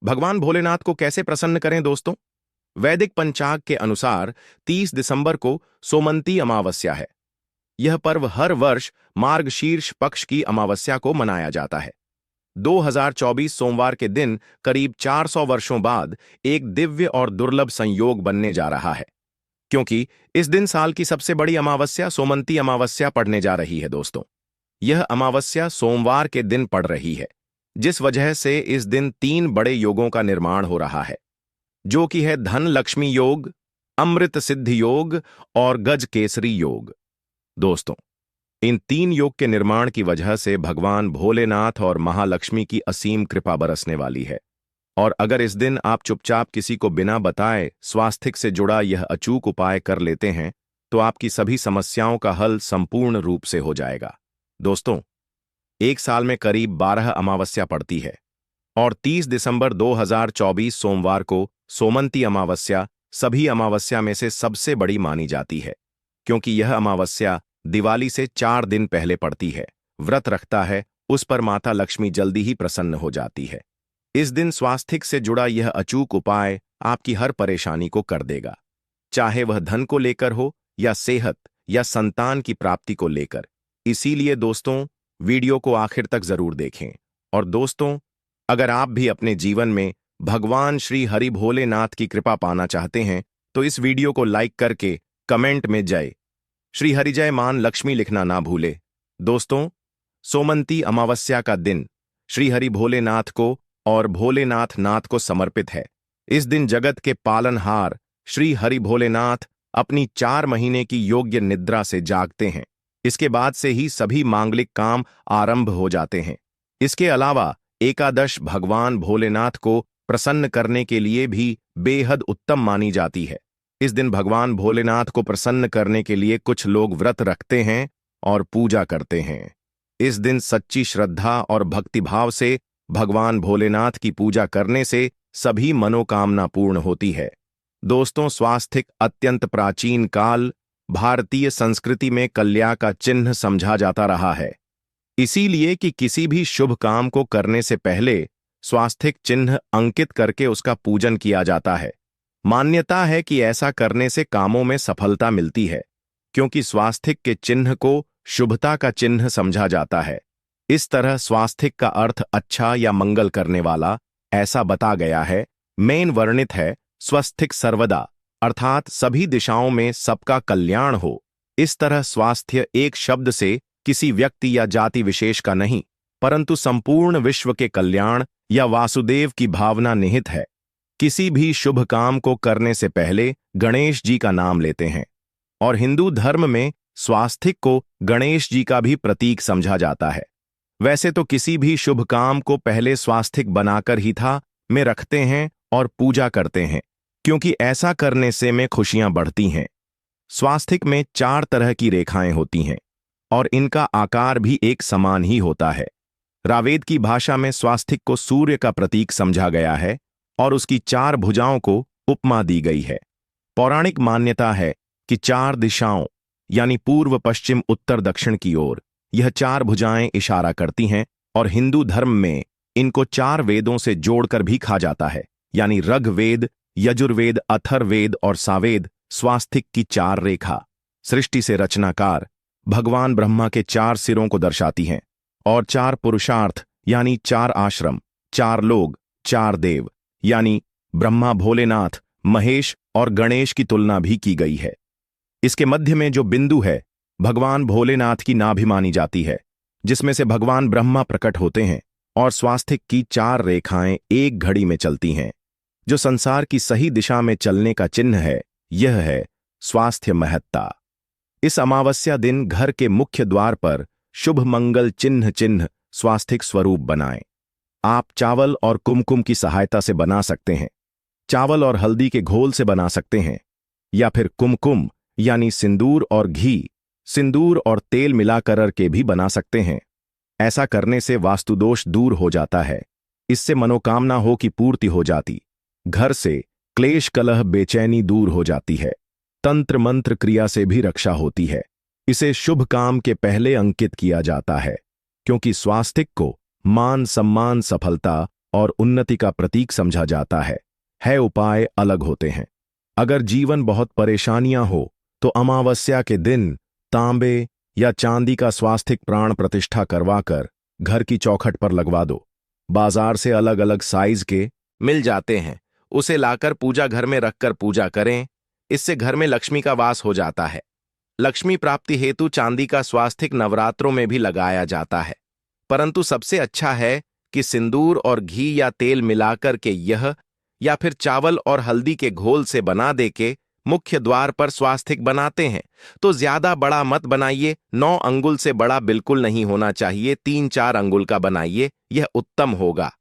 भगवान भोलेनाथ को कैसे प्रसन्न करें दोस्तों? वैदिक पंचांग के अनुसार 30 दिसंबर को सोमंती अमावस्या है। यह पर्व हर वर्ष मार्गशीर्ष पक्ष की अमावस्या को मनाया जाता है। 2024 सोमवार के दिन करीब 400 वर्षों बाद एक दिव्य और दुर्लभ संयोग बनने जा रहा है, क्योंकि इस दिन साल की सबसे बड़ी अमावस्या सोमंती अमावस्या पड़ने जा रही है दोस्तों। यह अमावस्या सोमवार के दिन पड़ रही है, जिस वजह से इस दिन 3 बड़े योगों का निर्माण हो रहा है, जो कि है धन लक्ष्मी योग, अमृत सिद्धि योग और गज केसरी योग। दोस्तों, इन 3 योग के निर्माण की वजह से भगवान भोलेनाथ और महालक्ष्मी की असीम कृपा बरसने वाली है। और अगर इस दिन आप चुपचाप किसी को बिना बताए स्वास्थ्य से जुड़ा यह अचूक उपाय कर लेते हैं, तो आपकी सभी समस्याओं का हल संपूर्ण रूप से हो जाएगा। दोस्तों, एक साल में करीब 12 अमावस्या पड़ती है और 30 दिसंबर 2024 सोमवार को सोमंती अमावस्या सभी अमावस्या में से सबसे बड़ी मानी जाती है, क्योंकि यह अमावस्या दिवाली से 4 दिन पहले पड़ती है। व्रत रखता है उस पर माता लक्ष्मी जल्दी ही प्रसन्न हो जाती है। इस दिन स्वास्थ्य से जुड़ा यह अचूक उपाय आपकी हर परेशानी को कर देगा, चाहे वह धन को लेकर हो या सेहत या संतान की प्राप्ति को लेकर। इसीलिए दोस्तों, वीडियो को आखिर तक जरूर देखें। और दोस्तों, अगर आप भी अपने जीवन में भगवान श्री हरि भोलेनाथ की कृपा पाना चाहते हैं, तो इस वीडियो को लाइक करके कमेंट में जय श्री हरि जय मान लक्ष्मी लिखना ना भूले। दोस्तों, सोमंती अमावस्या का दिन श्री हरि भोलेनाथ को और भोलेनाथ नाथ को समर्पित है। इस दिन जगत के पालनहार श्री हरि भोलेनाथ अपनी 4 महीने की योग्य निद्रा से जागते हैं। इसके बाद से ही सभी मांगलिक काम आरंभ हो जाते हैं। इसके अलावा एकादश भगवान भोलेनाथ को प्रसन्न करने के लिए भी बेहद उत्तम मानी जाती है। इस दिन भगवान भोलेनाथ को प्रसन्न करने के लिए कुछ लोग व्रत रखते हैं और पूजा करते हैं। इस दिन सच्ची श्रद्धा और भक्तिभाव से भगवान भोलेनाथ की पूजा करने से सभी मनोकामना पूर्ण होती है। दोस्तों, स्वास्थ्य अत्यंत प्राचीन काल भारतीय संस्कृति में कल्याण का चिन्ह समझा जाता रहा है। इसीलिए कि किसी भी शुभ काम को करने से पहले स्वास्थ्य चिन्ह अंकित करके उसका पूजन किया जाता है। मान्यता है कि ऐसा करने से कामों में सफलता मिलती है, क्योंकि स्वास्थ्य के चिन्ह को शुभता का चिन्ह समझा जाता है। इस तरह स्वास्थ्य का अर्थ अच्छा या मंगल करने वाला ऐसा बता गया है। मेन वर्णित है स्वस्थिक सर्वदा, अर्थात सभी दिशाओं में सबका कल्याण हो। इस तरह स्वास्थ्य एक शब्द से किसी व्यक्ति या जाति विशेष का नहीं, परंतु संपूर्ण विश्व के कल्याण या वासुदेव की भावना निहित है। किसी भी शुभ काम को करने से पहले गणेश जी का नाम लेते हैं, और हिंदू धर्म में स्वास्थ्य को गणेश जी का भी प्रतीक समझा जाता है। वैसे तो किसी भी शुभ काम को पहले स्वास्तिक बनाकर ही था में रखते हैं और पूजा करते हैं, क्योंकि ऐसा करने से में खुशियां बढ़ती हैं। स्वास्तिक में 4 तरह की रेखाएं होती हैं और इनका आकार भी एक समान ही होता है। रावेद की भाषा में स्वास्तिक को सूर्य का प्रतीक समझा गया है और उसकी 4 भुजाओं को उपमा दी गई है। पौराणिक मान्यता है कि 4 दिशाओं यानी पूर्व पश्चिम उत्तर दक्षिण की ओर यह 4 भुजाएं इशारा करती हैं, और हिंदू धर्म में इनको 4 वेदों से जोड़कर भी कहा जाता है, यानी ऋग्वेद, यजुर्वेद, अथर्ववेद और सावेद। स्वास्तिक की 4 रेखा सृष्टि से रचनाकार भगवान ब्रह्मा के 4 सिरों को दर्शाती हैं, और 4 पुरुषार्थ यानी 4 आश्रम, 4 लोग, 4 देव यानी ब्रह्मा, भोलेनाथ, महेश और गणेश की तुलना भी की गई है। इसके मध्य में जो बिंदु है भगवान भोलेनाथ की नाभि मानी जाती है, जिसमें से भगवान ब्रह्मा प्रकट होते हैं, और स्वास्तिक की 4 रेखाएं एक घड़ी में चलती हैं, जो संसार की सही दिशा में चलने का चिन्ह है। यह है स्वास्थ्य महत्ता। इस अमावस्या दिन घर के मुख्य द्वार पर शुभ मंगल चिन्ह स्वास्तिक स्वरूप बनाएं। आप चावल और कुमकुम की सहायता से बना सकते हैं, चावल और हल्दी के घोल से बना सकते हैं, या फिर कुमकुम यानी सिंदूर और घी, सिंदूर और तेल मिलाकर के भी बना सकते हैं। ऐसा करने से वास्तुदोष दूर हो जाता है। इससे मनोकामना हो की पूर्ति हो जाती, घर से क्लेश कलह बेचैनी दूर हो जाती है, तंत्र मंत्र क्रिया से भी रक्षा होती है। इसे शुभ काम के पहले अंकित किया जाता है, क्योंकि स्वास्तिक को मान सम्मान, सफलता और उन्नति का प्रतीक समझा जाता है उपाय अलग होते हैं। अगर जीवन बहुत परेशानियां हो तो अमावस्या के दिन तांबे या चांदी का स्वास्तिक प्राण प्रतिष्ठा करवाकर घर की चौखट पर लगवा दो। बाजार से अलग अलग साइज के मिल जाते हैं, उसे लाकर पूजा घर में रखकर पूजा करें। इससे घर में लक्ष्मी का वास हो जाता है। लक्ष्मी प्राप्ति हेतु चांदी का स्वास्तिक नवरात्रों में भी लगाया जाता है, परंतु सबसे अच्छा है कि सिंदूर और घी या तेल मिलाकर के यह या फिर चावल और हल्दी के घोल से बना दे के मुख्य द्वार पर स्वास्तिक बनाते हैं तो ज्यादा बड़ा मत बनाइए। 9 अंगुल से बड़ा बिल्कुल नहीं होना चाहिए, 3-4 अंगुल का बनाइए, यह उत्तम होगा।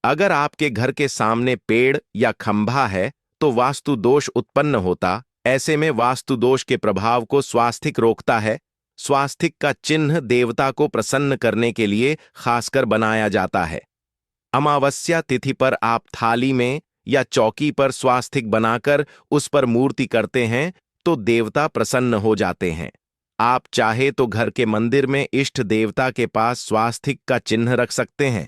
अगर आपके घर के सामने पेड़ या खंभा है तो वास्तु दोष उत्पन्न होता। ऐसे में वास्तु दोष के प्रभाव को स्वास्तिक रोकता है। स्वास्तिक का चिन्ह देवता को प्रसन्न करने के लिए खासकर बनाया जाता है। अमावस्या तिथि पर आप थाली में या चौकी पर स्वास्तिक बनाकर उस पर मूर्ति करते हैं तो देवता प्रसन्न हो जाते हैं। आप चाहे तो घर के मंदिर में इष्ट देवता के पास स्वास्तिक का चिन्ह रख सकते हैं।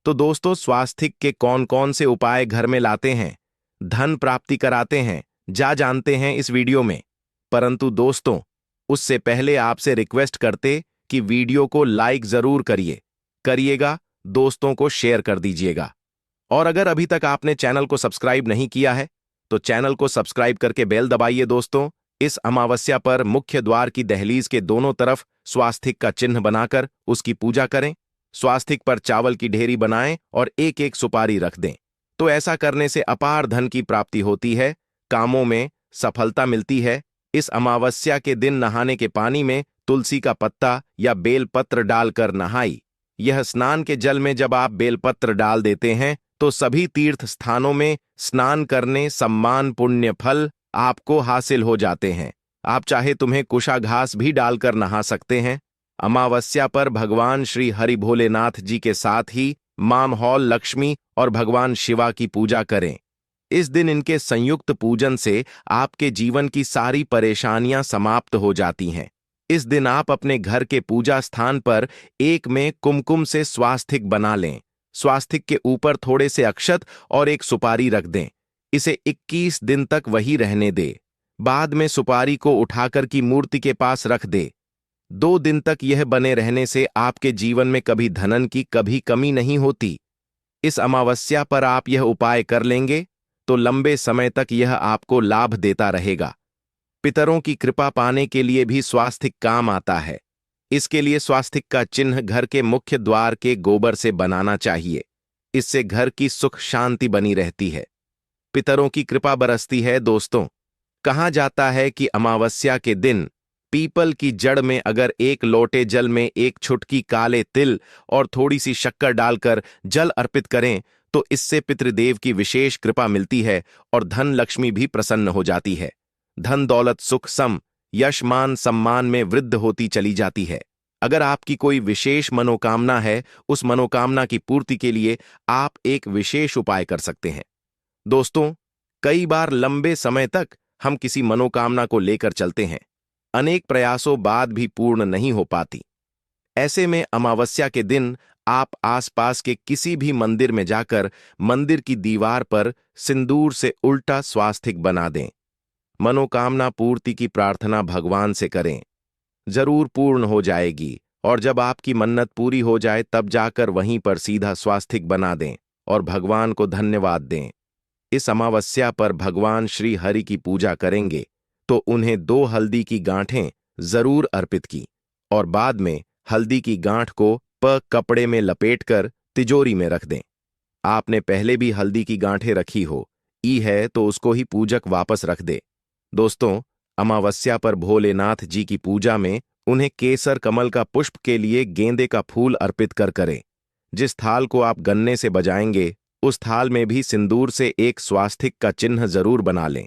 तो दोस्तों, स्वास्तिक के कौन कौन से उपाय घर में लाते हैं, धन प्राप्ति कराते हैं, जानते हैं इस वीडियो में। परंतु दोस्तों, उससे पहले आपसे रिक्वेस्ट करते कि वीडियो को लाइक जरूर करिएगा, दोस्तों को शेयर कर दीजिएगा। और अगर अभी तक आपने चैनल को सब्सक्राइब नहीं किया है तो चैनल को सब्सक्राइब करके बेल दबाइए। दोस्तों, इस अमावस्या पर मुख्य द्वार की दहलीज के दोनों तरफ स्वास्तिक का चिन्ह बनाकर उसकी पूजा करें। स्वास्तिक पर चावल की ढेरी बनाएं और एक एक सुपारी रख दें। तो ऐसा करने से अपार धन की प्राप्ति होती है, कामों में सफलता मिलती है। इस अमावस्या के दिन नहाने के पानी में तुलसी का पत्ता या बेलपत्र डालकर नहाई। यह स्नान के जल में जब आप बेलपत्र डाल देते हैं तो सभी तीर्थ स्थानों में स्नान करने सम्मान पुण्य फल आपको हासिल हो जाते हैं। आप चाहे तुम्हें कुशा घास भी डालकर नहा सकते हैं। अमावस्या पर भगवान श्री हरि भोलेनाथ जी के साथ ही मां हौल लक्ष्मी और भगवान शिवा की पूजा करें। इस दिन इनके संयुक्त पूजन से आपके जीवन की सारी परेशानियां समाप्त हो जाती हैं। इस दिन आप अपने घर के पूजा स्थान पर एक में कुमकुम से स्वास्तिक बना लें। स्वास्तिक के ऊपर थोड़े से अक्षत और एक सुपारी रख दें। इसे 21 दिन तक वही रहने दे। बाद में सुपारी को उठाकर की मूर्ति के पास रख दे। 2 दिन तक यह बने रहने से आपके जीवन में कभी धनन की कभी कमी नहीं होती। इस अमावस्या पर आप यह उपाय कर लेंगे तो लंबे समय तक यह आपको लाभ देता रहेगा। पितरों की कृपा पाने के लिए भी स्वास्तिक काम आता है। इसके लिए स्वास्तिक का चिन्ह घर के मुख्य द्वार के गोबर से बनाना चाहिए। इससे घर की सुख शांति बनी रहती है, पितरों की कृपा बरसती है। दोस्तों, कहा जाता है कि अमावस्या के दिन पीपल की जड़ में अगर एक लोटे जल में एक छुटकी काले तिल और थोड़ी सी शक्कर डालकर जल अर्पित करें तो इससे पितृदेव की विशेष कृपा मिलती है और धन लक्ष्मी भी प्रसन्न हो जाती है। धन दौलत सुख सम यश मान सम्मान में वृद्धि होती चली जाती है। अगर आपकी कोई विशेष मनोकामना है, उस मनोकामना की पूर्ति के लिए आप एक विशेष उपाय कर सकते हैं। दोस्तों, कई बार लंबे समय तक हम किसी मनोकामना को लेकर चलते हैं, अनेक प्रयासों बाद भी पूर्ण नहीं हो पाती। ऐसे में अमावस्या के दिन आप आसपास के किसी भी मंदिर में जाकर मंदिर की दीवार पर सिंदूर से उल्टा स्वास्तिक बना दें। मनोकामना पूर्ति की प्रार्थना भगवान से करें, जरूर पूर्ण हो जाएगी। और जब आपकी मन्नत पूरी हो जाए तब जाकर वहीं पर सीधा स्वास्तिक बना दें और भगवान को धन्यवाद दें। इस अमावस्या पर भगवान श्री हरि की पूजा करेंगे तो उन्हें 2 हल्दी की गांठें जरूर अर्पित की और बाद में हल्दी की गांठ को कपड़े में लपेटकर तिजोरी में रख दें। आपने पहले भी हल्दी की गांठें रखी हो है तो उसको ही पूजक वापस रख दे। दोस्तों, अमावस्या पर भोलेनाथ जी की पूजा में उन्हें केसर कमल का पुष्प के लिए गेंदे का फूल अर्पित करें। जिस थाल को आप गन्ने से बजाएंगे उस थाल में भी सिंदूर से एक स्वास्तिक का चिन्ह जरूर बना लें।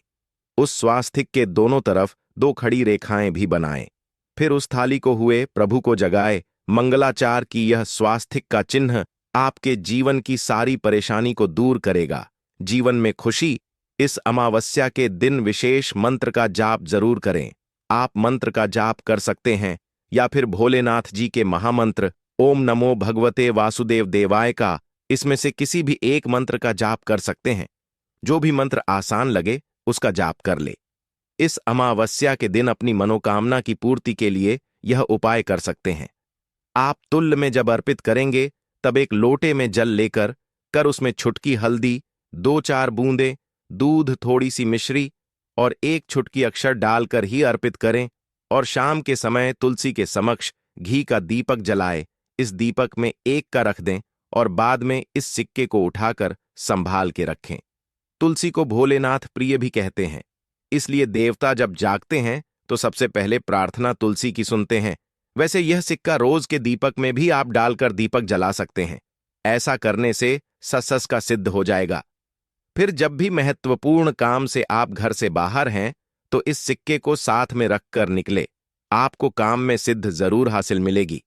उस स्वास्तिक के दोनों तरफ 2 खड़ी रेखाएं भी बनाएं। फिर उस थाली को हुए प्रभु को जगाए मंगलाचार की यह स्वास्तिक का चिन्ह आपके जीवन की सारी परेशानी को दूर करेगा, जीवन में खुशी। इस अमावस्या के दिन विशेष मंत्र का जाप जरूर करें। आप मंत्र का जाप कर सकते हैं या फिर भोलेनाथ जी के महामंत्र ओम नमो भगवते वासुदेव देवाय का इसमें से किसी भी एक मंत्र का जाप कर सकते हैं। जो भी मंत्र आसान लगे उसका जाप कर ले। इस अमावस्या के दिन अपनी मनोकामना की पूर्ति के लिए यह उपाय कर सकते हैं। आप तुल्य में जब अर्पित करेंगे तब एक लोटे में जल लेकर कर उसमें छुटकी हल्दी, 2-4 बूंदें दूध, थोड़ी सी मिश्री और 1 छुटकी अक्षर डालकर ही अर्पित करें और शाम के समय तुलसी के समक्ष घी का दीपक जलाए। इस दीपक में 1 का रख दें और बाद में इस सिक्के को उठाकर संभाल के रखें। तुलसी को भोलेनाथ प्रिय भी कहते हैं, इसलिए देवता जब जागते हैं तो सबसे पहले प्रार्थना तुलसी की सुनते हैं। वैसे यह सिक्का रोज के दीपक में भी आप डालकर दीपक जला सकते हैं। ऐसा करने से सस का सिद्ध हो जाएगा। फिर जब भी महत्वपूर्ण काम से आप घर से बाहर हैं तो इस सिक्के को साथ में रखकर निकले। आपको काम में सिद्ध जरूर हासिल मिलेगी।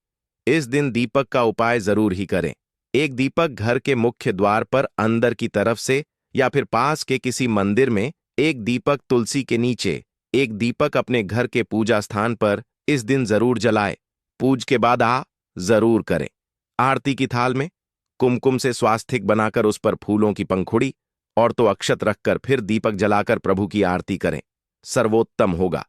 इस दिन दीपक का उपाय जरूर ही करें। एक दीपक घर के मुख्य द्वार पर अंदर की तरफ से या फिर पास के किसी मंदिर में, एक दीपक तुलसी के नीचे, एक दीपक अपने घर के पूजा स्थान पर इस दिन जरूर जलाए। पूज के बाद जरूर करें। आरती की थाल में कुमकुम से स्वास्तिक बनाकर उस पर फूलों की पंखुड़ी और तो अक्षत रखकर फिर दीपक जलाकर प्रभु की आरती करें, सर्वोत्तम होगा।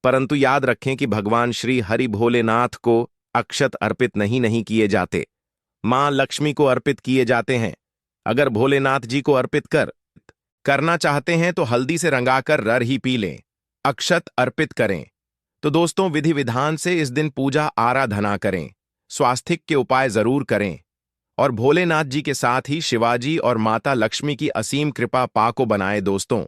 परंतु याद रखें कि भगवान श्री हरि भोलेनाथ को अक्षत अर्पित नहीं किए जाते, मां लक्ष्मी को अर्पित किए जाते हैं। अगर भोलेनाथ जी को अर्पित करना चाहते हैं तो हल्दी से रंगाकर रर ही पी लें, अक्षत अर्पित करें। तो दोस्तों, विधि विधान से इस दिन पूजा आराधना करें, स्वास्तिक के उपाय जरूर करें और भोलेनाथ जी के साथ ही शिवाजी और माता लक्ष्मी की असीम कृपा पाको बनाए। दोस्तों,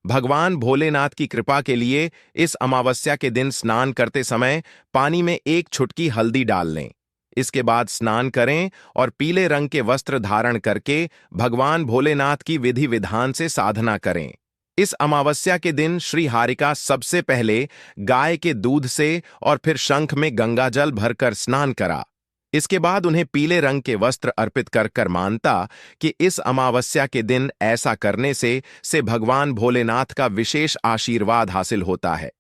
भगवान भोलेनाथ की कृपा के लिए इस अमावस्या के दिन स्नान करते समय पानी में 1 छुटकी हल्दी डाल लें। इसके बाद स्नान करें और पीले रंग के वस्त्र धारण करके भगवान भोलेनाथ की विधि विधान से साधना करें। इस अमावस्या के दिन श्री हारिका सबसे पहले गाय के दूध से और फिर शंख में गंगा जल भरकर स्नान करा। इसके बाद उन्हें पीले रंग के वस्त्र अर्पित कर मानता कि इस अमावस्या के दिन ऐसा करने से भगवान भोलेनाथ का विशेष आशीर्वाद हासिल होता है।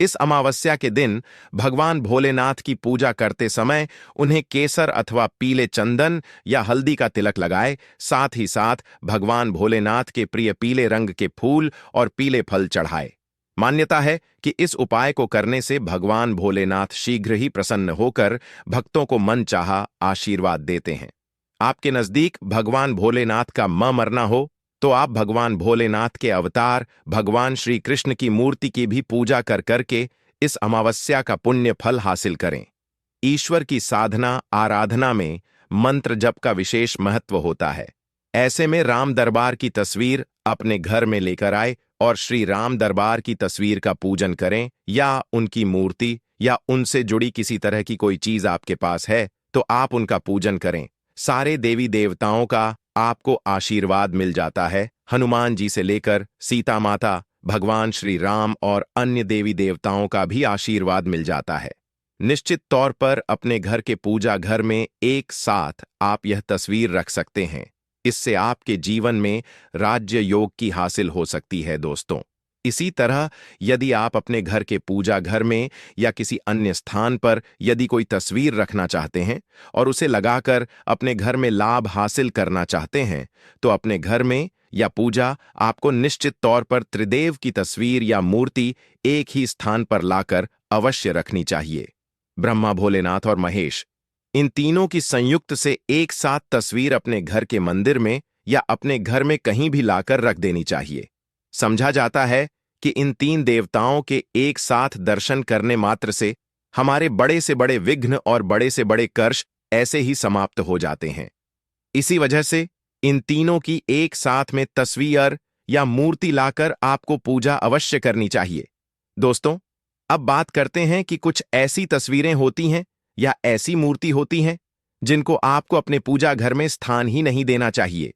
इस अमावस्या के दिन भगवान भोलेनाथ की पूजा करते समय उन्हें केसर अथवा पीले चंदन या हल्दी का तिलक लगाए। साथ ही साथ भगवान भोलेनाथ के प्रिय पीले रंग के फूल और पीले फल चढ़ाए। मान्यता है कि इस उपाय को करने से भगवान भोलेनाथ शीघ्र ही प्रसन्न होकर भक्तों को मनचाहा आशीर्वाद देते हैं। आपके नजदीक भगवान भोलेनाथ का मरना हो तो आप भगवान भोलेनाथ के अवतार भगवान श्री कृष्ण की मूर्ति की भी पूजा करके इस अमावस्या का पुण्य फल हासिल करें। ईश्वर की साधना आराधना में मंत्र जप का विशेष महत्व होता है। ऐसे में राम दरबार की तस्वीर अपने घर में लेकर आए और श्री राम दरबार की तस्वीर का पूजन करें, या उनकी मूर्ति या उनसे जुड़ी किसी तरह की कोई चीज आपके पास है तो आप उनका पूजन करें। सारे देवी देवताओं का आपको आशीर्वाद मिल जाता है। हनुमान जी से लेकर सीता माता, भगवान श्री राम और अन्य देवी देवताओं का भी आशीर्वाद मिल जाता है। निश्चित तौर पर अपने घर के पूजा घर में एक साथ आप यह तस्वीर रख सकते हैं। इससे आपके जीवन में राज्य योग की हासिल हो सकती है। दोस्तों, इसी तरह यदि आप अपने घर के पूजा घर में या किसी अन्य स्थान पर यदि कोई तस्वीर रखना चाहते हैं और उसे लगाकर अपने घर में लाभ हासिल करना चाहते हैं तो अपने घर में या पूजा आपको निश्चित तौर पर त्रिदेव की तस्वीर या मूर्ति एक ही स्थान पर लाकर अवश्य रखनी चाहिए। ब्रह्मा, भोलेनाथ और महेश, इन तीनों की संयुक्त से एक साथ तस्वीर अपने घर के मंदिर में या अपने घर में कहीं भी लाकर रख देनी चाहिए। समझा जाता है कि इन 3 देवताओं के एक साथ दर्शन करने मात्र से हमारे बड़े से बड़े विघ्न और बड़े से बड़े कर्ष ऐसे ही समाप्त हो जाते हैं। इसी वजह से इन तीनों की एक साथ में तस्वीर या मूर्ति लाकर आपको पूजा अवश्य करनी चाहिए। दोस्तों, अब बात करते हैं कि कुछ ऐसी तस्वीरें होती हैं या ऐसी मूर्ति होती हैं जिनको आपको अपने पूजा घर में स्थान ही नहीं देना चाहिए।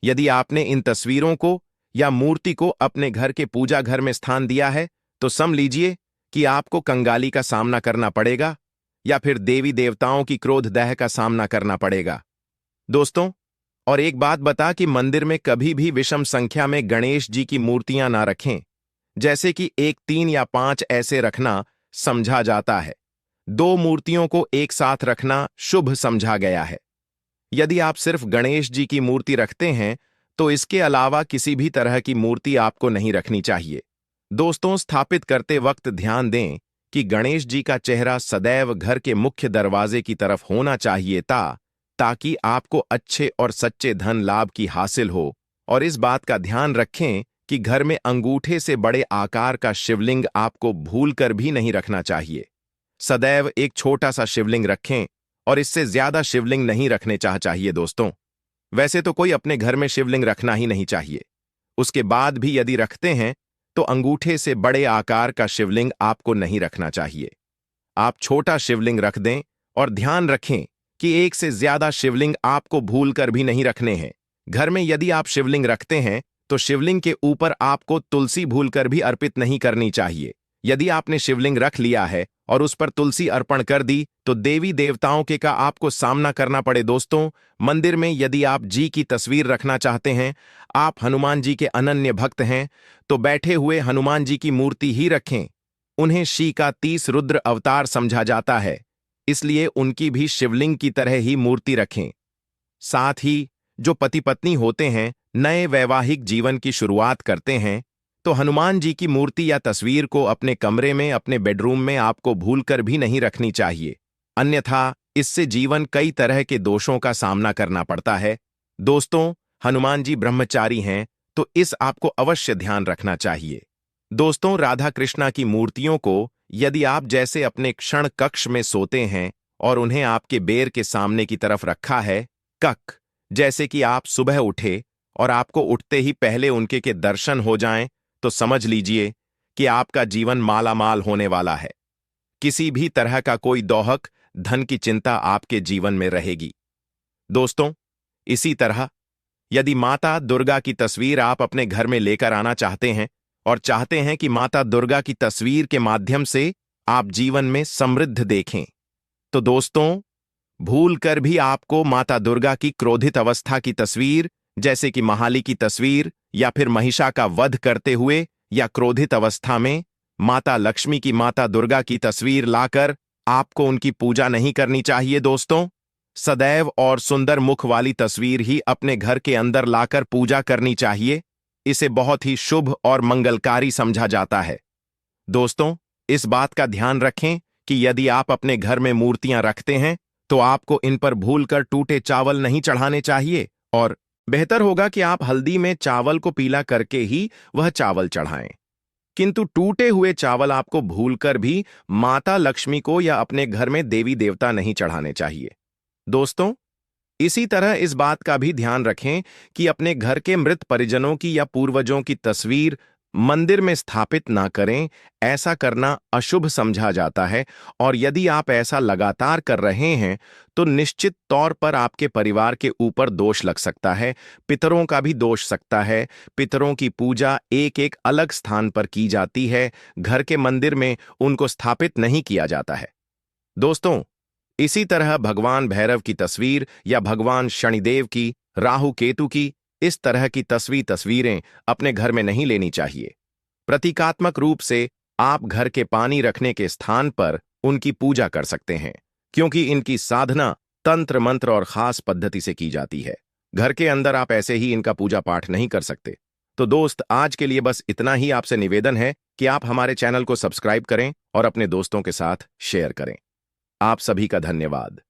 यदि आपने इन तस्वीरों को या मूर्ति को अपने घर के पूजा घर में स्थान दिया है तो समझ लीजिए कि आपको कंगाली का सामना करना पड़ेगा या फिर देवी देवताओं की क्रोध दह का सामना करना पड़ेगा। दोस्तों, और एक बात बता कि मंदिर में कभी भी विषम संख्या में गणेश जी की मूर्तियां ना रखें, जैसे कि 1, 3 या 5 ऐसे रखना समझा जाता है। 2 मूर्तियों को एक साथ रखना शुभ समझा गया है। यदि आप सिर्फ गणेश जी की मूर्ति रखते हैं तो इसके अलावा किसी भी तरह की मूर्ति आपको नहीं रखनी चाहिए। दोस्तों, स्थापित करते वक्त ध्यान दें कि गणेश जी का चेहरा सदैव घर के मुख्य दरवाजे की तरफ होना चाहिए ताकि आपको अच्छे और सच्चे धन लाभ की हासिल हो। और इस बात का ध्यान रखें कि घर में अंगूठे से बड़े आकार का शिवलिंग आपको भूलकर भी नहीं रखना चाहिए। सदैव एक छोटा सा शिवलिंग रखें और इससे ज्यादा शिवलिंग नहीं रखने चाहिए। दोस्तों, वैसे तो कोई अपने घर में शिवलिंग रखना ही नहीं चाहिए। उसके बाद भी यदि रखते हैं तो अंगूठे से बड़े आकार का शिवलिंग आपको नहीं रखना चाहिए। आप छोटा शिवलिंग रख दें और ध्यान रखें कि एक से ज्यादा शिवलिंग आपको भूलकर भी नहीं रखने हैं। घर में यदि आप शिवलिंग रखते हैं तो शिवलिंग के ऊपर आपको तुलसी भूलकर भी अर्पित नहीं करनी चाहिए। यदि आपने शिवलिंग रख लिया है और उस पर तुलसी अर्पण कर दी तो देवी देवताओं के का आपको सामना करना पड़े। दोस्तों, मंदिर में यदि आप जी की तस्वीर रखना चाहते हैं, आप हनुमान जी के अनन्य भक्त हैं, तो बैठे हुए हनुमान जी की मूर्ति ही रखें। उन्हें शी का 30 रुद्र अवतार समझा जाता है, इसलिए उनकी भी शिवलिंग की तरह ही मूर्ति रखें। साथ ही जो पति पत्नी होते हैं, नए वैवाहिक जीवन की शुरुआत करते हैं, तो हनुमान जी की मूर्ति या तस्वीर को अपने कमरे में, अपने बेडरूम में आपको भूलकर भी नहीं रखनी चाहिए। अन्यथा इससे जीवन कई तरह के दोषों का सामना करना पड़ता है। दोस्तों, हनुमान जी ब्रह्मचारी हैं, तो इस आपको अवश्य ध्यान रखना चाहिए। दोस्तों, राधा कृष्णा की मूर्तियों को यदि आप जैसे अपने क्षण कक्ष में सोते हैं और उन्हें आपके बेर के सामने की तरफ रखा है, कक जैसे कि आप सुबह उठे और आपको उठते ही पहले उनके के दर्शन हो जाएं, तो समझ लीजिए कि आपका जीवन मालामाल होने वाला है। किसी भी तरह का कोई दोहक, धन की चिंता आपके जीवन में रहेगी। दोस्तों, इसी तरह यदि माता दुर्गा की तस्वीर आप अपने घर में लेकर आना चाहते हैं और चाहते हैं कि माता दुर्गा की तस्वीर के माध्यम से आप जीवन में समृद्ध देखें, तो दोस्तों, भूल कर भी आपको माता दुर्गा की क्रोधित अवस्था की तस्वीर, जैसे कि महाली की तस्वीर या फिर महिषा का वध करते हुए या क्रोधित अवस्था में माता लक्ष्मी की, माता दुर्गा की तस्वीर लाकर आपको उनकी पूजा नहीं करनी चाहिए। दोस्तों, सदैव और सुंदर मुख वाली तस्वीर ही अपने घर के अंदर लाकर पूजा करनी चाहिए। इसे बहुत ही शुभ और मंगलकारी समझा जाता है। दोस्तों, इस बात का ध्यान रखें कि यदि आप अपने घर में मूर्तियां रखते हैं तो आपको इन पर भूलकर टूटे चावल नहीं चढ़ाने चाहिए, और बेहतर होगा कि आप हल्दी में चावल को पीला करके ही वह चावल चढ़ाएं। किंतु टूटे हुए चावल आपको भूलकर भी माता लक्ष्मी को या अपने घर में देवी देवता नहीं चढ़ाने चाहिए। दोस्तों, इसी तरह इस बात का भी ध्यान रखें कि अपने घर के मृत परिजनों की या पूर्वजों की तस्वीर मंदिर में स्थापित ना करें। ऐसा करना अशुभ समझा जाता है, और यदि आप ऐसा लगातार कर रहे हैं तो निश्चित तौर पर आपके परिवार के ऊपर दोष लग सकता है, पितरों का भी दोष सकता है। पितरों की पूजा एक एक अलग स्थान पर की जाती है, घर के मंदिर में उनको स्थापित नहीं किया जाता है। दोस्तों, इसी तरह भगवान भैरव की तस्वीर या भगवान शनिदेव की, राहु केतु की, इस तरह की तस्वीरें अपने घर में नहीं लेनी चाहिए। प्रतीकात्मक रूप से आप घर के पानी रखने के स्थान पर उनकी पूजा कर सकते हैं, क्योंकि इनकी साधना तंत्र मंत्र और खास पद्धति से की जाती है। घर के अंदर आप ऐसे ही इनका पूजा पाठ नहीं कर सकते। तो दोस्त, आज के लिए बस इतना ही आपसे निवेदन है कि आप हमारे चैनल को सब्सक्राइब करें और अपने दोस्तों के साथ शेयर करें। आप सभी का धन्यवाद।